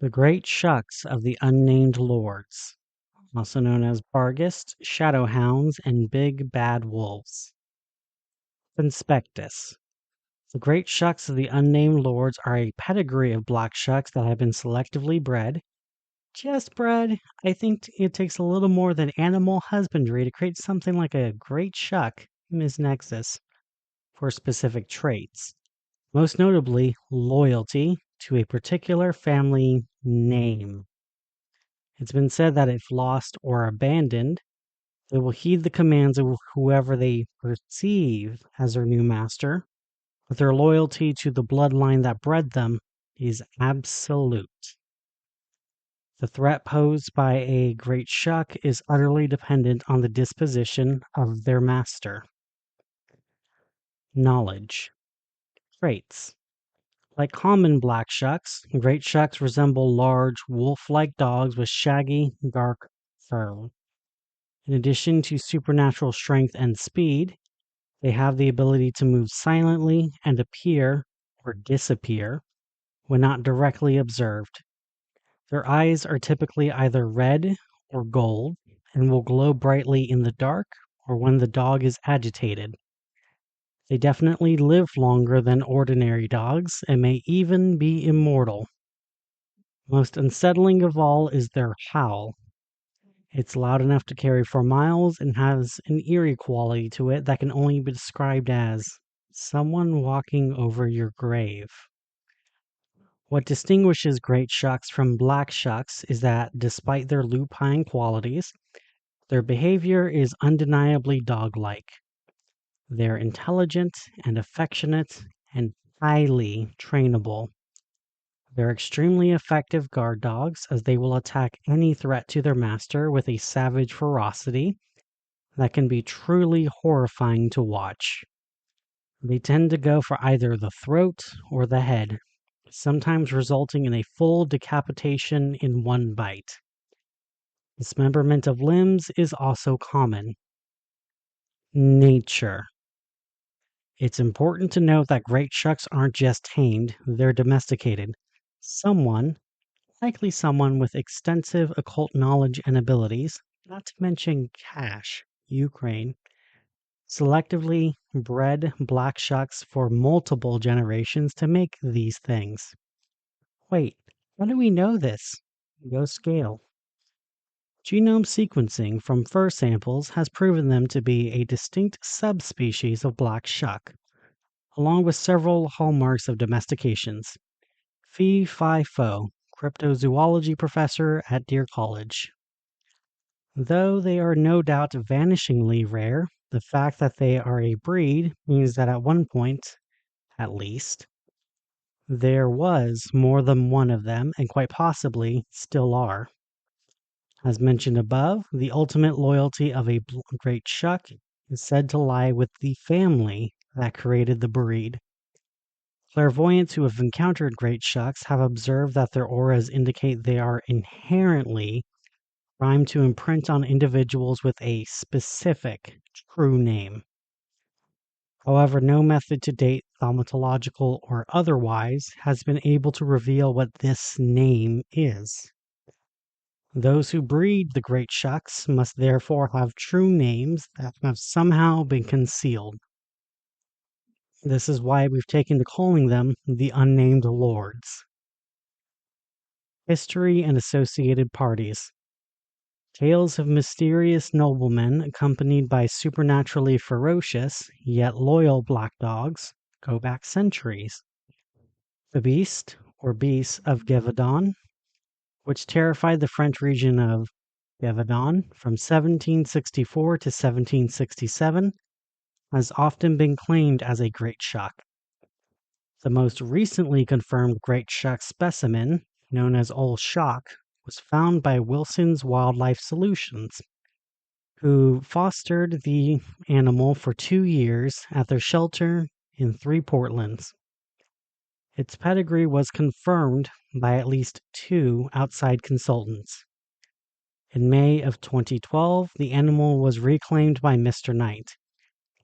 The Great Shucks of the Unnamed Lords, also known as Barghest, Shadowhounds, and Big Bad Wolves. Conspectus. The Great Shucks of the Unnamed Lords are a pedigree of black shucks that have been selectively bred. Just bred, I think it takes a little more than animal husbandry to create something like a Great Shuck, Ms. Nexus, for specific traits. Most notably, loyalty to a particular family name. It's been said that if lost or abandoned, they will heed the commands of whoever they perceive as their new master, but their loyalty to the bloodline that bred them is absolute. The threat posed by a Great Shuck is utterly dependent on the disposition of their master. Knowledge. Traits. Like common black shucks, Great Shucks resemble large, wolf-like dogs with shaggy, dark fur. In addition to supernatural strength and speed, they have the ability to move silently and appear or disappear when not directly observed. Their eyes are typically either red or gold and will glow brightly in the dark or when the dog is agitated. They definitely live longer than ordinary dogs and may even be immortal. Most unsettling of all is their howl. It's loud enough to carry for miles and has an eerie quality to it that can only be described as someone walking over your grave. What distinguishes Great Shucks from Black Shucks is that, despite their lupine qualities, their behavior is undeniably dog-like. They're intelligent and affectionate and highly trainable. They're extremely effective guard dogs, as they will attack any threat to their master with a savage ferocity that can be truly horrifying to watch. They tend to go for either the throat or the head, sometimes resulting in a full decapitation in one bite. Dismemberment of limbs is also common. Nature. It's important to note that Great Shucks aren't just tamed, they're domesticated. Someone, likely someone with extensive occult knowledge and abilities, not to mention cash, Ukraine, selectively bred black shucks for multiple generations to make these things. Wait, how do we know this? Go scale. Genome sequencing from fur samples has proven them to be a distinct subspecies of black shuck, along with several hallmarks of domestications. Fee Fi Fo, cryptozoology professor at Deer College. Though they are no doubt vanishingly rare, the fact that they are a breed means that at one point, at least, there was more than one of them, and quite possibly still are. As mentioned above, the ultimate loyalty of a Great Shuck is said to lie with the family that created the breed. Clairvoyants who have encountered Great Shucks have observed that their auras indicate they are inherently primed to imprint on individuals with a specific true name. However, no method to date, thaumatological or otherwise, has been able to reveal what this name is. Those who breed the Great Shucks must therefore have true names that have somehow been concealed. This is why we've taken to calling them the Unnamed Lords. History and associated parties. Tales of mysterious noblemen accompanied by supernaturally ferocious, yet loyal black dogs go back centuries. The Beast, or Beasts of Gévaudan, which terrified the French region of Gévaudan from 1764 to 1767, has often been claimed as a Great Shuck. The most recently confirmed Great Shuck specimen, known as Old Shock, was found by Wilson's Wildlife Solutions, who fostered the animal for 2 years at their shelter in 3 Portlands. Its pedigree was confirmed by at least 2 outside consultants. In May of 2012, the animal was reclaimed by Mr. Knight,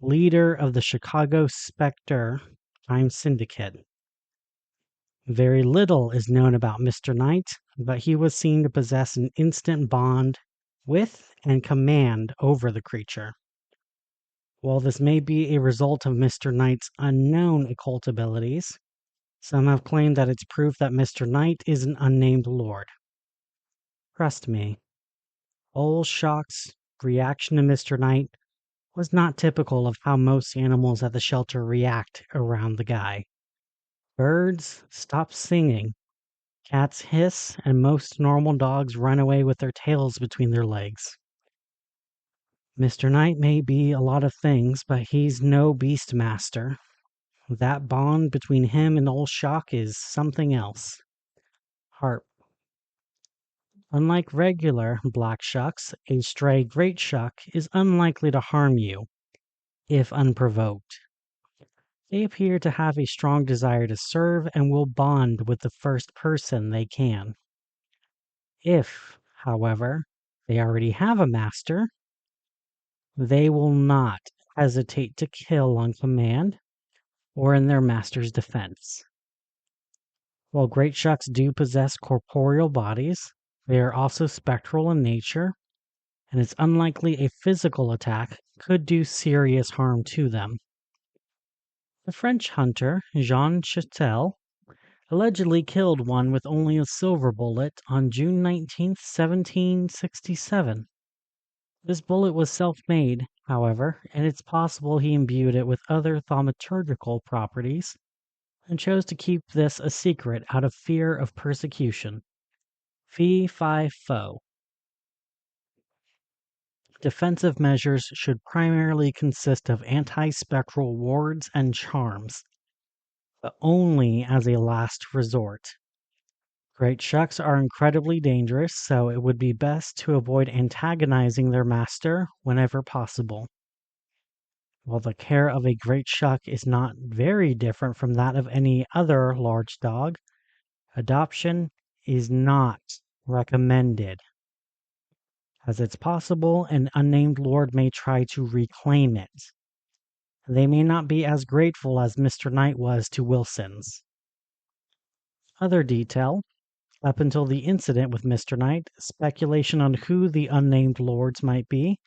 leader of the Chicago Spectre Crime Syndicate. Very little is known about Mr. Knight, but he was seen to possess an instant bond with and command over the creature. While this may be a result of Mr. Knight's unknown occult abilities, some have claimed that it's proof that Mr. Knight is an unnamed lord. Trust me, Old Shock's reaction to Mr. Knight was not typical of how most animals at the shelter react around the guy. Birds stop singing, cats hiss, and most normal dogs run away with their tails between their legs. Mr. Knight may be a lot of things, but he's no beastmaster. That bond between him and Old Shock is something else. Harp. Unlike regular black shucks, a stray great shuck is unlikely to harm you, if unprovoked. They appear to have a strong desire to serve and will bond with the first person they can. If, however, they already have a master, they will not hesitate to kill on command or in their master's defense. While great shucks do possess corporeal bodies, they are also spectral in nature, and it's unlikely a physical attack could do serious harm to them. The French hunter Jean Chastel allegedly killed one with only a silver bullet on June 19, 1767. This bullet was self-made, however, and it's possible he imbued it with other thaumaturgical properties and chose to keep this a secret out of fear of persecution. Fee, fi, fo. Defensive measures should primarily consist of anti-spectral wards and charms, but only as a last resort. Great shucks are incredibly dangerous, so it would be best to avoid antagonizing their master whenever possible. While the care of a great shuck is not very different from that of any other large dog, adoption is not recommended, as it's possible an unnamed lord may try to reclaim it. They may not be as grateful as Mr. Knight was to Wilson's. Other detail. Up until the incident with Mr. Knight, speculation on who the unnamed lords might be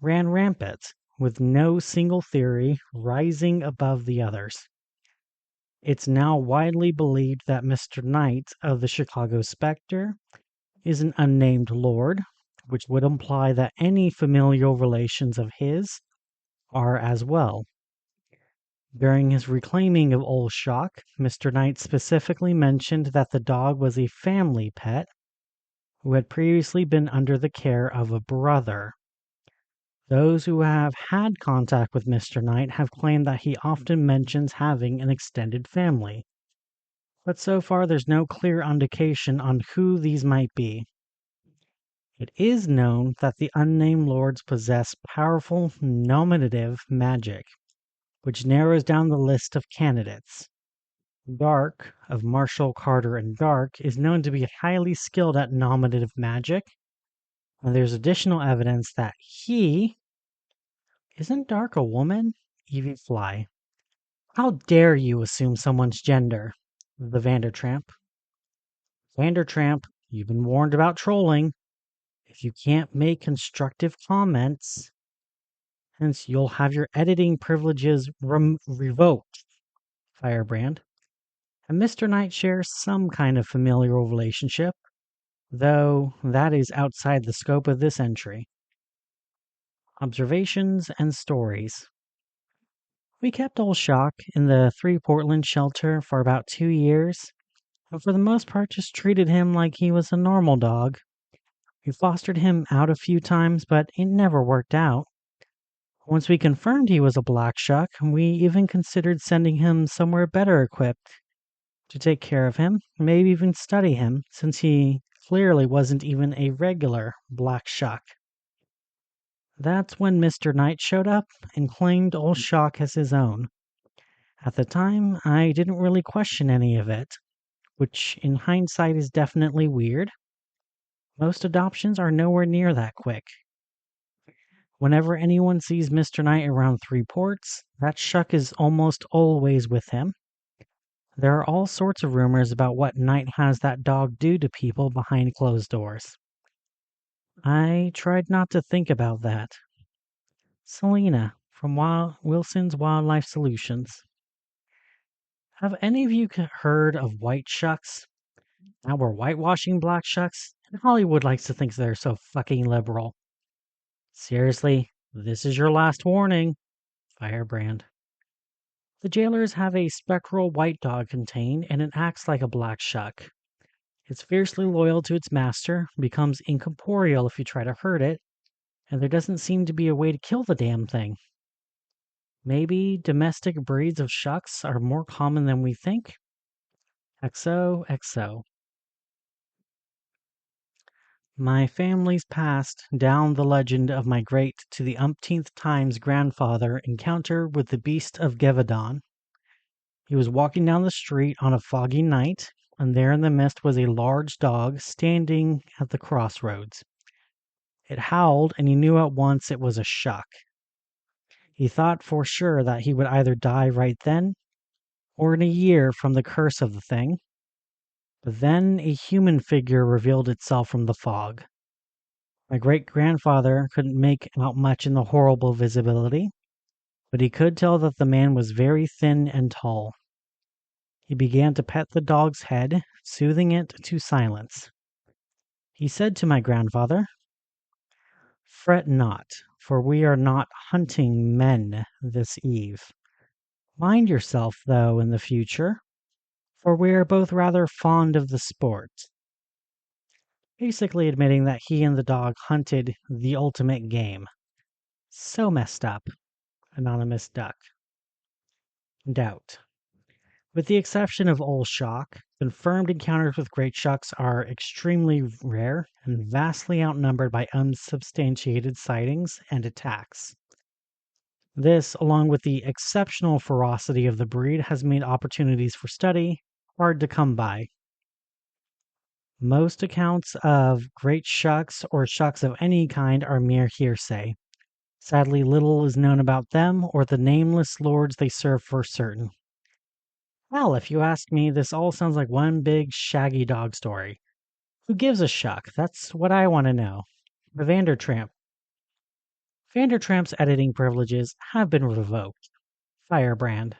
ran rampant, with no single theory rising above the others. It's now widely believed that Mr. Knight of the Chicago Spectre is an unnamed lord, which would imply that any familial relations of his are as well. During his reclaiming of Old Shock, Mr. Knight specifically mentioned that the dog was a family pet who had previously been under the care of a brother. Those who have had contact with Mr. Knight have claimed that he often mentions having an extended family, but so far there's no clear indication on who these might be. It is known that the unnamed lords possess powerful nominative magic, which narrows down the list of candidates. Dark, of Marshall, Carter, and Dark, is known to be highly skilled at nominative magic, and there's additional evidence that he... Isn't Dark a woman? Evie Fly. How dare you assume someone's gender? The Vandertramp. Vandertramp, you've been warned about trolling. If you can't make constructive comments, hence you'll have your editing privileges revoked. Firebrand. And Mr. Knight shares some kind of familial relationship, though that is outside the scope of this entry. Observations and stories. We kept Old Shock in the 3 Portland shelter for about 2 years, and for the most part just treated him like he was a normal dog. We fostered him out a few times, but it never worked out. Once we confirmed he was a black shuck, we even considered sending him somewhere better equipped to take care of him, maybe even study him, since he clearly wasn't even a regular black shuck. That's when Mr. Knight showed up and claimed Old Shock as his own. At the time, I didn't really question any of it, which in hindsight is definitely weird. Most adoptions are nowhere near that quick. Whenever anyone sees Mr. Knight around 3 ports, that shuck is almost always with him. There are all sorts of rumors about what Night has that dog do to people behind closed doors. I tried not to think about that. Selena, from Wilson's Wildlife Solutions. Have any of you heard of white shucks? Now we're whitewashing black shucks, and Hollywood likes to think they're so fucking liberal. Seriously, this is your last warning. Firebrand. The jailers have a spectral white dog contained, and it acts like a black shuck. It's fiercely loyal to its master, becomes incorporeal if you try to hurt it, and there doesn't seem to be a way to kill the damn thing. Maybe domestic breeds of shucks are more common than we think? XOXO. My family's passed down the legend of my great to the umpteenth times grandfather encounter with the beast of Gevadon. He was walking down the street on a foggy night, and there in the mist was a large dog standing at the crossroads. It howled, and he knew at once it was a shuck. He thought for sure that he would either die right then, or in a year from the curse of the thing. But then a human figure revealed itself from the fog. My great-grandfather couldn't make out much in the horrible visibility, but he could tell that the man was very thin and tall. He began to pet the dog's head, soothing it to silence. He said to my grandfather, "Fret not, for we are not hunting men this eve. Mind yourself, though, in the future, for we are both rather fond of the sport." Basically admitting that he and the dog hunted the ultimate game. So messed up. Anonymous Duck. Doubt. With the exception of Old Shock, confirmed encounters with Great Shucks are extremely rare and vastly outnumbered by unsubstantiated sightings and attacks. This, along with the exceptional ferocity of the breed, has made opportunities for study hard to come by. Most accounts of Great Shucks or shucks of any kind are mere hearsay. Sadly, little is known about them or the nameless lords they serve for certain. Well, if you ask me, this all sounds like one big shaggy dog story. Who gives a shuck? That's what I want to know. The Vandertramp. Vandertramp's editing privileges have been revoked. Firebrand.